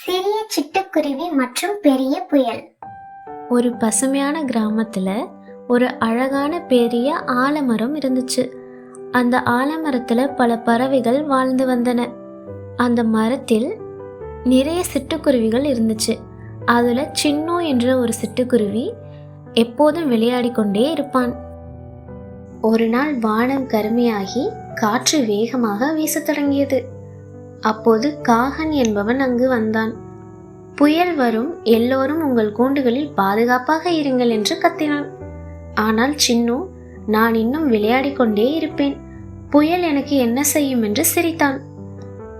சிறிய சிட்டுக்குருவி மற்றும் பெரிய புயல். ஒரு பசுமையான கிராமத்துல ஒரு அழகான பெரிய ஆலமரம் இருந்துச்சு. அந்த ஆலமரத்துல பல பறவைகள் வாழ்ந்து வந்தன. அந்த மரத்தில் நிறைய சிட்டுக்குருவிகள் இருந்துச்சு. அதுல சின்னு என்ற ஒரு சிட்டுக்குருவி எப்போதும் விளையாடி கொண்டே இருப்பான். ஒரு நாள் வானம் கருமையாகி காற்று வேகமாக வீசத் தொடங்கியது. அப்போது காகன் என்பவன் அங்கு வந்தான். புயல் வரும், எல்லோரும் உங்கள் கூண்டுகளில் பாதுகாப்பாக இருங்கள் என்று கத்தினான். ஆனால் சின்னு, நான் இன்னும் விளையாடி கொண்டே இருப்பேன், புயல் எனக்கு என்ன செய்யும் என்று சிரித்தான்.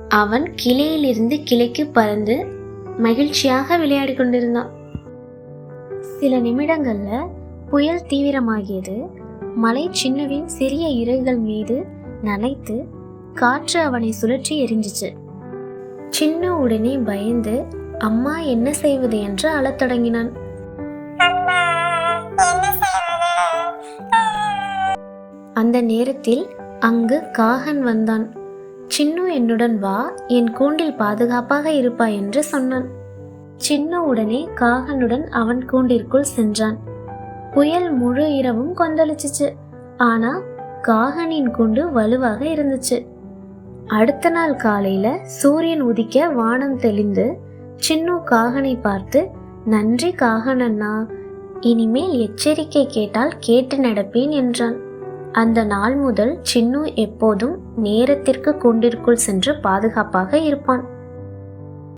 அவன் கிளையிலிருந்து கிளைக்கு பறந்து மகிழ்ச்சியாக விளையாடி கொண்டிருந்தான். சில நிமிடங்கள்ல புயல் தீவிரமாகியது. மலை சின்னுவின் சிறிய இறகுகள் மீது நனைத்து காற்று அவனை சுழற்றி எரிஞ்சிச்சு. சின்னு உடனே பயந்து அம்மா என்ன செய்வது என்று அழத் தொடங்கினான். அந்த நேரத்தில் அங்கு காகன் வந்தான். சின்னு, என்னுடன் வா, என் கூண்டில் பாதுகாப்பாக இருப்பாய் என்று சொன்னான். சின்னு உடனே காகனுடன் அவன் கூண்டிற்குள் சென்றான். புயல் முழு இரவும் கொந்தளிச்சிச்சு. ஆனா காகனின் கூண்டு வலுவாக இருந்துச்சு. அடுத்த நாள் காலையில சூரியன் உதிக்க வானம் தெளிந்து சின்னு காகனை பார்த்து, நன்றி காகன் அண்ணா, இனிமேல் எச்சரிக்கை கேட்டால் கேட்டு நடப்பேன் என்றான். அந்த நாள் முதல் சின்னு எப்போதும் நேரத்திற்கு கூண்டிற்குள் சென்று பாதுகாப்பாக இருப்பான்.